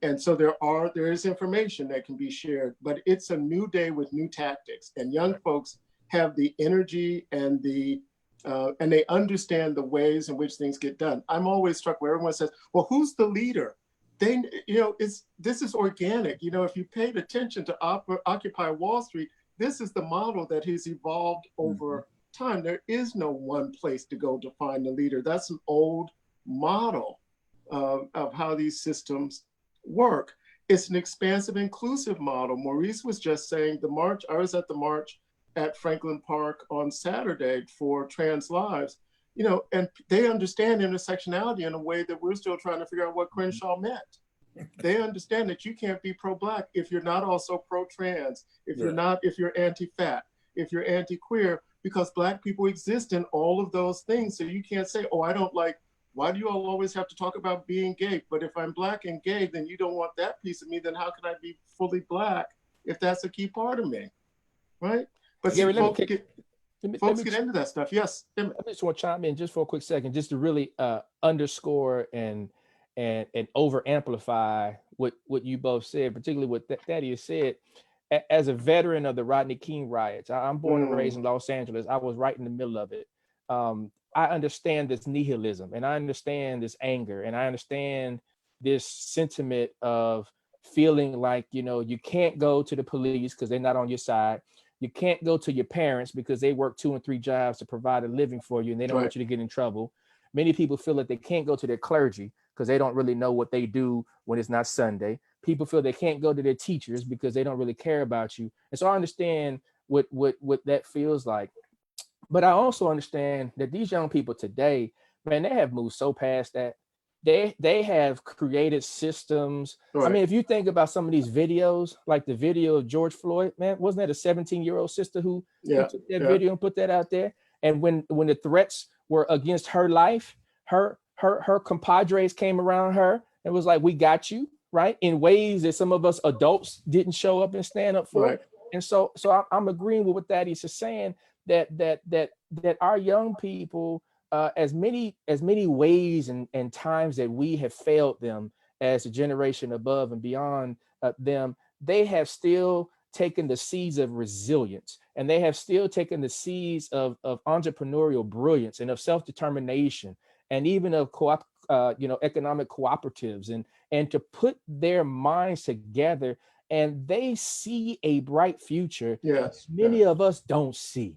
And so there is information that can be shared, but it's a new day with new tactics, and young folks have the energy and and they understand the ways in which things get done. I'm always struck where everyone says, well, who's the leader? This is organic. You know, if you paid attention to Occupy Wall Street, this is the model that has evolved over time. There is no one place to go to find the leader. That's an old model of how these systems work. It's an expansive, inclusive model. Maurice was just saying I was at the march at Franklin Park on Saturday for Trans Lives, you know, and they understand intersectionality in a way that we're still trying to figure out what Crenshaw meant. They understand that you can't be pro-Black if you're not also pro-trans, if you're not, if you're anti-fat, if you're anti-queer, because Black people exist in all of those things. So you can't say, oh, I don't like, why do you all always have to talk about being gay? But if I'm Black and gay, then you don't want that piece of me, then how can I be fully Black if that's a key part of me, right? But Gary, see, folks get into that stuff. Yes, Emmett. I just want to chime in just for a quick second, just to really underscore and over amplify what you both said, particularly what Thaddeus said. As a veteran of the Rodney King riots, I'm born and raised in Los Angeles. I was right in the middle of it. I understand this nihilism, and I understand this anger, and I understand this sentiment of feeling like, you know, you can't go to the police because they're not on your side. You can't go to your parents because they work 2 and 3 jobs to provide a living for you, and they don't want you to get in trouble. Many people feel that they can't go to their clergy because they don't really know what they do when it's not Sunday. People feel they can't go to their teachers because they don't really care about you. And so I understand what that feels like. But I also understand that these young people today, man, they have moved so past that. They have created systems. Right. I mean, if you think about some of these videos, like the video of George Floyd, man, wasn't that a 17-year-old sister who took that video and put that out there? And when the threats were against her life, her compadres came around her and was like, "We got you," right? In ways that some of us adults didn't show up and stand up for. Right. And so I'm agreeing with what Thaddeus is saying, that our young people, as many ways and times that we have failed them as a generation above and beyond them, they have still taken the seeds of resilience, and they have still taken the seeds of entrepreneurial brilliance and of self-determination, and even of economic cooperatives, and to put their minds together, and they see a bright future many of us don't see.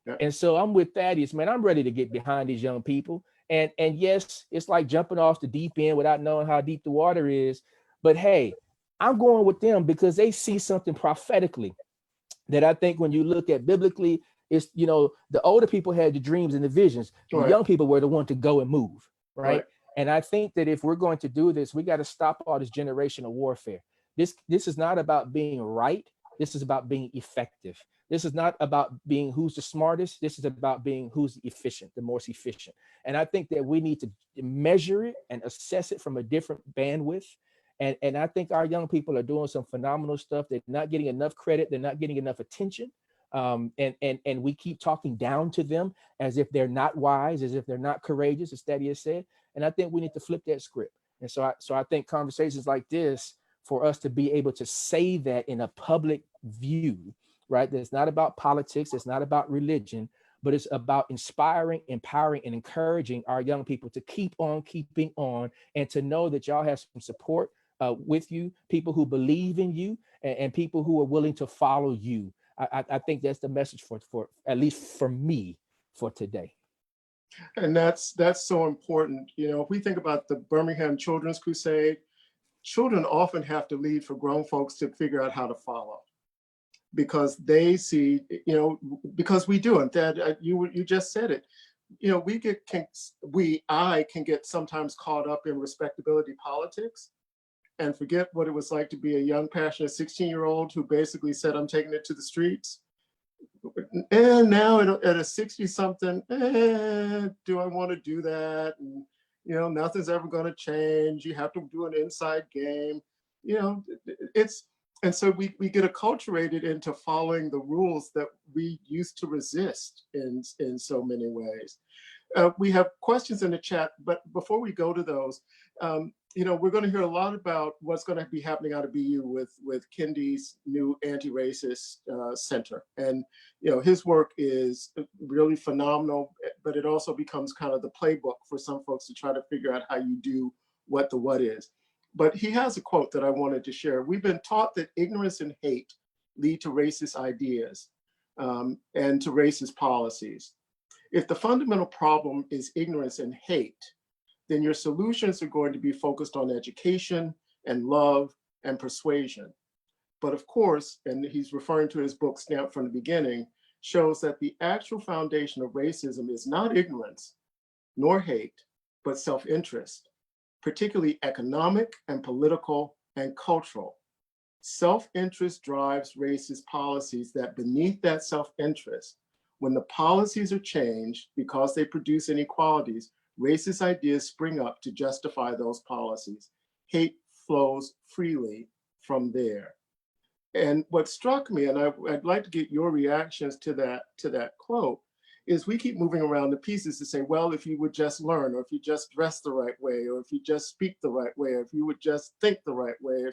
Yeah. And so I'm with Thaddeus, man. I'm ready to get behind these young people. And yes, it's like jumping off the deep end without knowing how deep the water is. But hey, I'm going with them because they see something prophetically that I think when you look at biblically, it's, you know, the older people had the dreams and the visions. The young people were the one to go and move, right? And I think that if we're going to do this, we got to stop all this generational warfare. This is not about being right. This is about being effective. This is not about being who's the smartest. This is about being who's the most efficient. And I think that we need to measure it and assess it from a different bandwidth. And I think our young people are doing some phenomenal stuff. They're not getting enough credit. They're not getting enough attention. And we keep talking down to them as if they're not wise, as if they're not courageous, as Thaddeus said. And I think we need to flip that script. And so I think conversations like this, for us to be able to say that in a public view, right? That's not about politics. It's not about religion, but it's about inspiring, empowering, and encouraging our young people to keep on keeping on, and to know that y'all have some support with you, people who believe in you, and people who are willing to follow you. I think that's the message for at least for me for today. And that's so important. You know, if we think about the Birmingham Children's Crusade, children often have to lead for grown folks to figure out how to follow, because they see, you know, because we do. And Thad, you just said it. You know, I can get sometimes caught up in respectability politics and forget what it was like to be a young, passionate 16-year-old who basically said, "I'm taking it to the streets." And now at a 60-something, do I want to do that? And, you know, nothing's ever going to change. You have to do an inside game. You know, and so we get acculturated into following the rules that we used to resist in so many ways. We have questions in the chat, but before we go to those, you know, we're going to hear a lot about what's going to be happening out of BU with Kendi's new anti-racist center. And, you know, his work is really phenomenal, but it also becomes kind of the playbook for some folks to try to figure out how you do what the what is. But he has a quote that I wanted to share. We've been taught that ignorance and hate lead to racist ideas and to racist policies. If the fundamental problem is ignorance and hate, then your solutions are going to be focused on education and love and persuasion. But of course, and he's referring to his book, Stamped from the Beginning, shows that the actual foundation of racism is not ignorance nor hate, but self-interest, particularly economic and political and cultural. Self-interest drives racist policies that beneath that self-interest, when the policies are changed because they produce inequalities, racist ideas spring up to justify those policies. Hate flows freely from there. And what struck me, and I'd like to get your reactions to that quote, is we keep moving around the pieces to say, well, if you would just learn, or if you just dress the right way, or if you just speak the right way, or if you would just think the right way,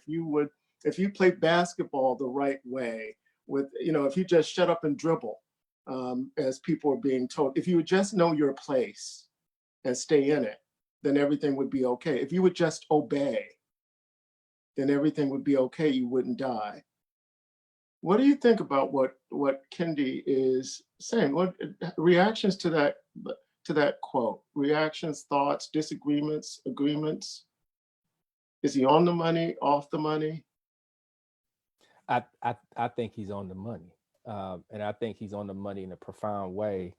if you play basketball the right way, if you just shut up and dribble, as people are being told, if you would just know your place and stay in it, then everything would be okay. If you would just obey, then everything would be okay. You wouldn't die. What do you think about what Kendi is saying? What reactions to that quote? Reactions, thoughts, disagreements, agreements? Is he on the money, off the money? I think he's on the money, and I think he's on the money in a profound way,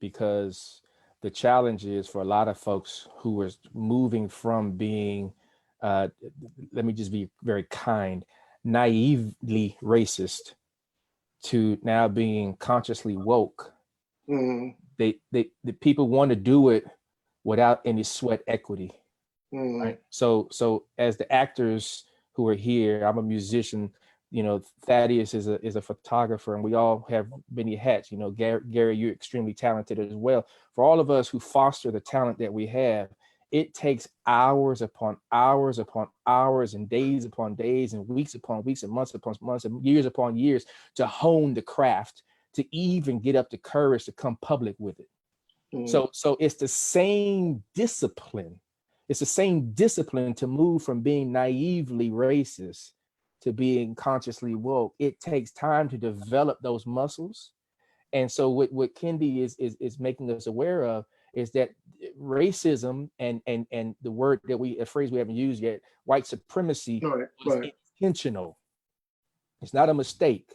because the challenge is for a lot of folks who are moving from being, let me just be very kind, naively racist to now being consciously woke. Mm. The people want to do it without any sweat equity. Mm. Right? So as the actors who are here, I'm a musician, Thaddeus is a photographer, and we all have many hats. Gary, you're extremely talented as well. For all of us who foster the talent that we have, it takes hours upon hours upon hours, and days upon days, and weeks upon weeks, and months upon months, and years upon years to hone the craft, to even get up the courage to come public with it. Mm. So it's the same discipline. It's the same discipline to move from being naively racist to being consciously woke. It takes time to develop those muscles. And so what Kendi is making us aware of is that racism and the word a phrase we haven't used yet, white supremacy, was intentional. It's not a mistake.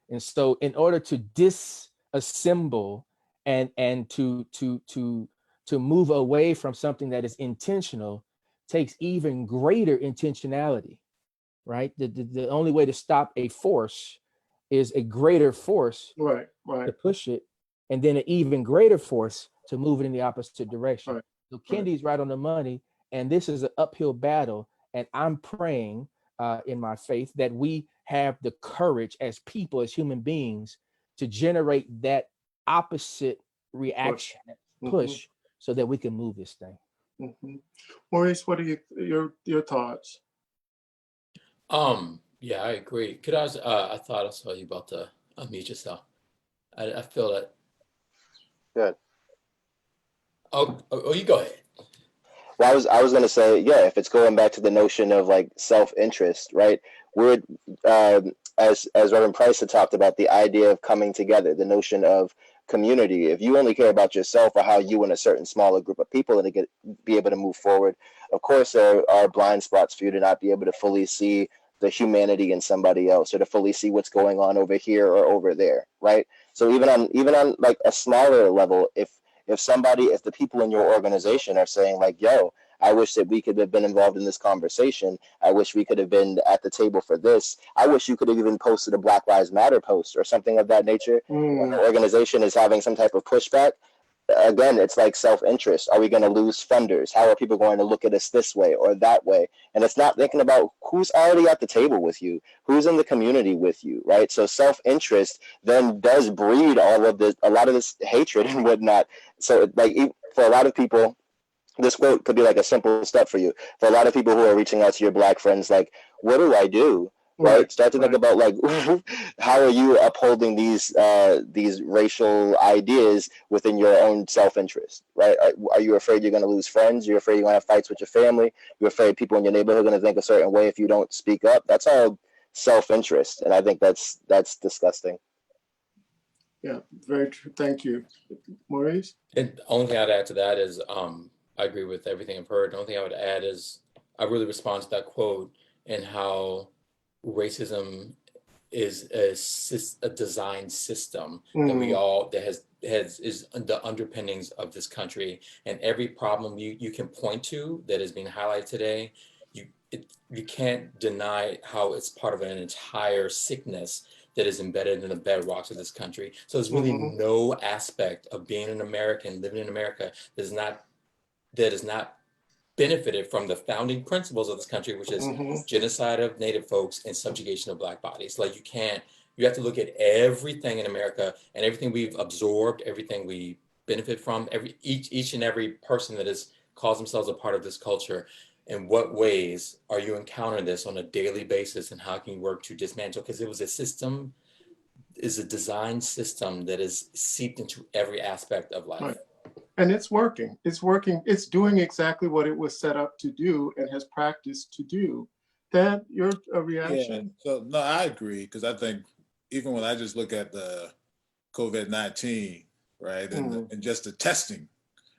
And so in order to disassemble and to move away from something that is intentional takes even greater intentionality, right? The only way to stop a force is a greater force to push it, and then an even greater force to move it in the opposite direction. So Kendi's right on the money, and this is an uphill battle. And I'm praying in my faith that we have the courage as people, as human beings, to generate that opposite reaction, push, so that we can move this thing. Mm-hmm. Maurice, what are your thoughts? Yeah, I agree. Kadahj, I thought I saw you about to unmute yourself. I feel that. Good. Oh, you go ahead. Well, I was going to say, yeah, if it's going back to the notion of like self-interest, right? We're as Reverend Price had talked about, the idea of coming together, the notion of community. If you only care about yourself or how you and a certain smaller group of people are to be able to move forward, of course there are blind spots for you to not be able to fully see the humanity in somebody else, or to fully see what's going on over here or over there, right? So even on like a smaller level, if the people in your organization are saying like, yo, I wish that we could have been involved in this conversation. I wish we could have been at the table for this. I wish you could have even posted a Black Lives Matter post or something of that nature. When the organization is having some type of pushback, again, it's like self-interest. Are we going to lose funders? How are people going to look at us this way or that way? And it's not thinking about who's already at the table with you, who's in the community with you, right? So self-interest then does breed a lot of this hatred and whatnot. So like for a lot of people, this quote could be like a simple step for you. For a lot of people who are reaching out to your Black friends, like, what do I do? Right? Start to think about like, how are you upholding these racial ideas within your own self-interest, right? Are you afraid you're going to lose friends? You're afraid you're going to have fights with your family? You're afraid people in your neighborhood are going to think a certain way if you don't speak up? That's all self-interest, and I think that's disgusting. Yeah, very true. Thank you, Maurice. And the only thing I'd add to that is I agree with everything I've heard. The only thing I would add is I really respond to that quote and how racism is a design system that we Mm, all that is the underpinnings of this country, and every problem you can point to that is being highlighted today, you can't deny how it's part of an entire sickness that is embedded in the bedrocks of this country. So there's really mhm, no aspect of being an American, living in America, that is not benefited from the founding principles of this country, which is mhm. genocide of Native folks and subjugation of Black bodies. Like you have to look at everything in America and everything we've absorbed, everything we benefit from, each and every person that has calls themselves a part of this culture. In what ways are you encountering this on a daily basis, and how can you work to dismantle? Because it was a system, is a design system that is seeped into every aspect of life. Right. And it's working. It's working. It's doing exactly what it was set up to do and has practiced to do. That your Yeah. reaction? So no, I agree, because I think even when I just look at the COVID-19, right, Mm, and just the testing,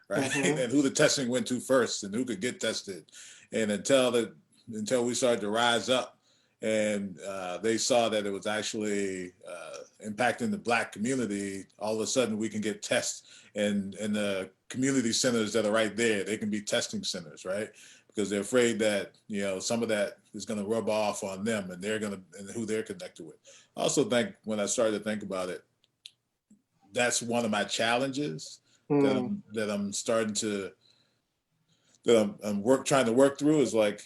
right, mm-hmm, and who the testing went to first and who could get tested, and until we started to rise up, and they saw that it was actually impacting the Black community, all of a sudden we can get tests, and the community centers that are right there, they can be testing centers, right? Because they're afraid that some of that is going to rub off on them, and and who they're connected with. I also think when I started to think about it, that's one of my challenges that mm, I'm starting to that I'm trying to work through, is like,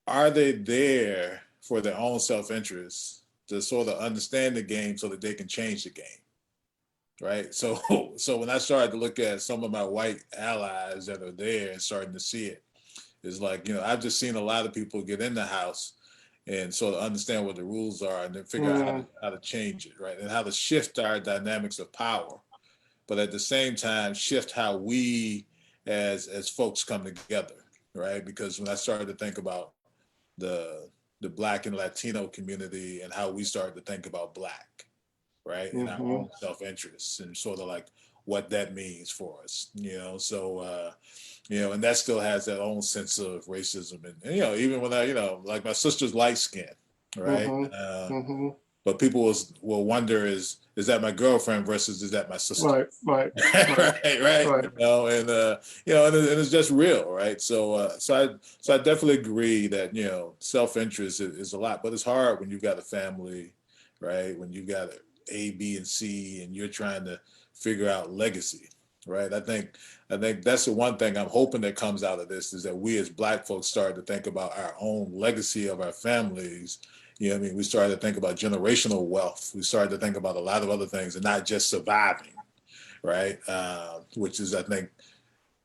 are they there for their own self-interest to sort of understand the game so that they can change the game, right? So so when I started to look at some of my white allies that are there and starting to see it, it's like, I've just seen a lot of people get in the house and sort of understand what the rules are, and then figure out mm, how to change it, right? And how to shift our dynamics of power, but at the same time shift how we as folks come together, right? Because when I started to think about the Black and Latino community and how we started to think about Black, right, and our mm-hmm. own self-interest, and sort of like what that means for us, so and that still has that own sense of racism, and even when I like, my sister's light skin, right, Mm-hmm. Mm-hmm. but people will wonder, is that my girlfriend versus is that my sister? Right, right, right, right, right. and and it's just real, right? So I definitely agree that self-interest is a lot, but it's hard when you've got a family, right? When you've got A, B, and C, and you're trying to figure out legacy, right? I think that's the one thing I'm hoping that comes out of this, is that we as Black folks start to think about our own legacy of our families. We started to think about generational wealth. We started to think about a lot of other things, and not just surviving, right? Which is, I think,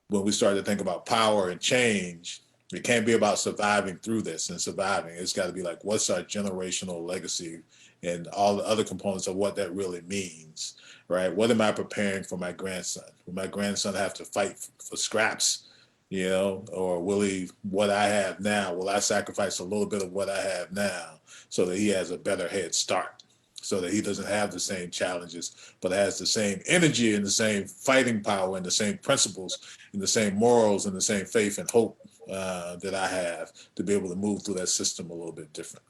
when we started to think about power and change, it can't be about surviving through this and surviving. It's got to be like, what's our generational legacy, and all the other components of what that really means, right? What am I preparing for my grandson? Will my grandson have to fight for scraps, or will he, what I have now, will I sacrifice a little bit of what I have now so that he has a better head start? So that he doesn't have the same challenges, but has the same energy and the same fighting power and the same principles and the same morals and the same faith and hope that I have, to be able to move through that system a little bit different.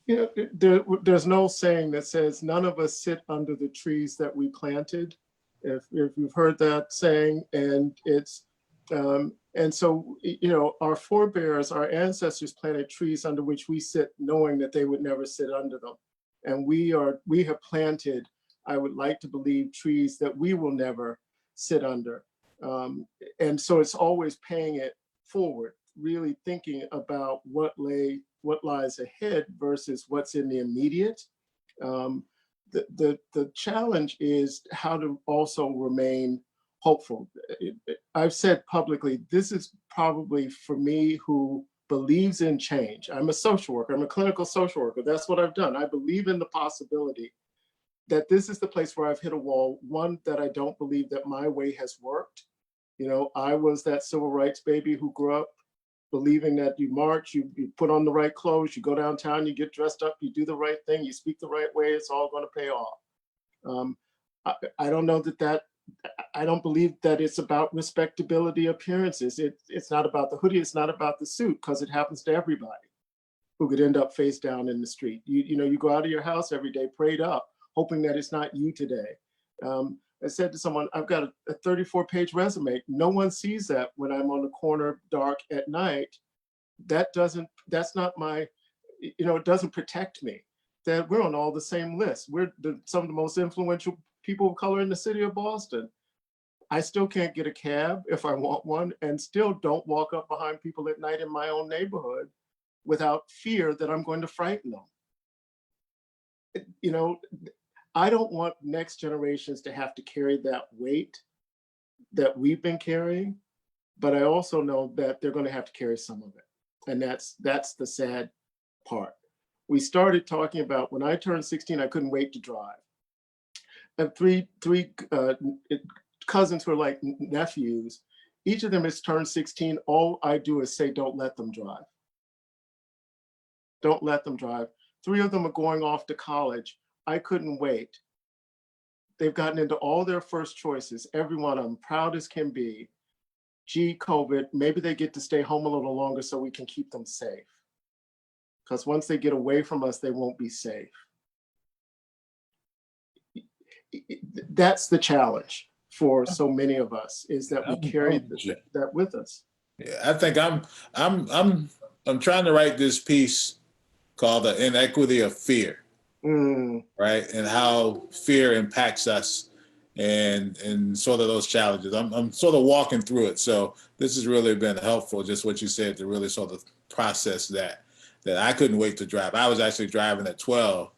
There's no saying that says none of us sit under the trees that we planted. If you've heard that saying, and so our forebears, our ancestors planted trees under which we sit, knowing that they would never sit under them. And we have planted, I would like to believe, trees that we will never sit under. And so it's always paying it forward, really thinking about what lies ahead versus what's in the immediate. The challenge is how to also remain hopeful. I've said publicly, this is probably, for me, who believes in change. I'm a social worker. I'm a clinical social worker. That's what I've done. I believe in the possibility that this is the place where I've hit a wall. One, that I don't believe that my way has worked. I was that civil rights baby who grew up believing that you march, you put on the right clothes, you go downtown, you get dressed up, you do the right thing, you speak the right way, it's all going to pay off. I don't know that I don't believe that it's about respectability appearances. It's not about the hoodie, it's not about the suit, because it happens to everybody. who could end up face down in the street. You go out of your house every day, prayed up, hoping that it's not you today. I said to someone, I've got a 34-page resume. No one sees that when I'm on the corner dark at night. That's not my, it doesn't protect me. That we're on all the same lists. We're some of the most influential people of color in the city of Boston. I still can't get a cab if I want one, and still don't walk up behind people at night in my own neighborhood without fear that I'm going to frighten them. I don't want next generations to have to carry that weight that we've been carrying, but I also know that they're going to have to carry some of it. And that's the sad part. We started talking about when I turned 16, I couldn't wait to drive. I have three cousins who are like nephews. Each of them has turned 16. All I do is say, don't let them drive. Don't let them drive. 3 of them are going off to college. I couldn't wait. They've gotten into all their first choices. Every one of them, proud as can be. Gee, COVID, maybe they get to stay home a little longer so we can keep them safe. Because once they get away from us, they won't be safe. That's the challenge for so many of us, is that we carry that with us. Yeah, I think I'm trying to write this piece called The Inequity of Fear. Right, and how fear impacts us, and sort of those challenges. I'm sort of walking through it, so this has really been helpful. Just what you said, to really sort of process that I couldn't wait to drive. I was actually driving at 12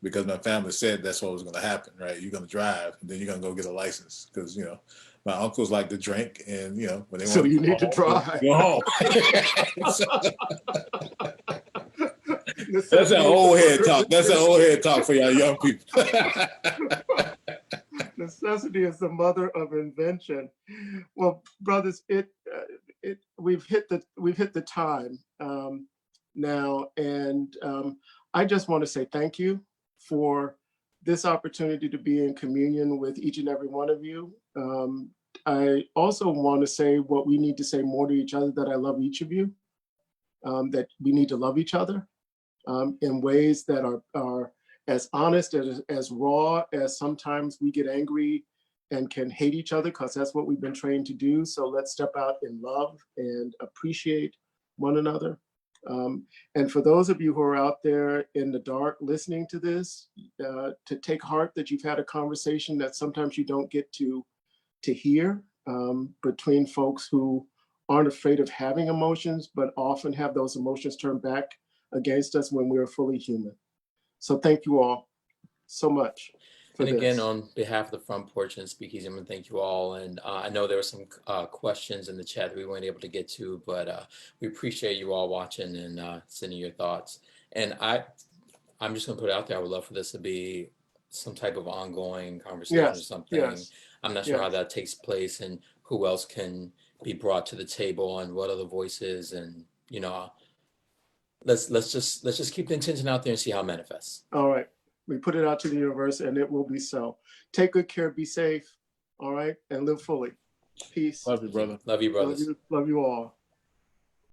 because my family said that's what was going to happen. Right, you're going to drive, and then you're going to go get a license because my uncles like to drink, and when they so want you need to drive. Go home. That's an old head talk. That's an old head talk for y'all young people. Necessity is the mother of invention. Well, brothers, we've hit the time now, and I just want to say thank you for this opportunity to be in communion with each and every one of you. I also want to say what we need to say more to each other, that I love each of you, that we need to love each other. In ways that are as honest, as raw as sometimes we get angry and can hate each other, because that's what we've been trained to do. So let's step out in love and appreciate one another. And for those of you who are out there in the dark listening to this, to take heart that you've had a conversation that sometimes you don't get to hear between folks who aren't afraid of having emotions, but often have those emotions turned back against us when we are fully human. So thank you all so much. And again, on behalf of the Front Porch and SpeakEasy, I'm going to thank you all. And I know there were some questions in the chat that we weren't able to get to, but we appreciate you all watching and sending your thoughts. And I'm just going to put it out there. I would love for this to be some type of ongoing conversation or something. Yes, I'm not sure how that takes place and who else can be brought to the table and what other voices, and let's just keep the intention out there and see how it manifests. All right. We put it out to the universe, and it will be so. Take good care, be safe, all right, and live fully. Peace. Love you, brother. Love you, brothers. Love you all.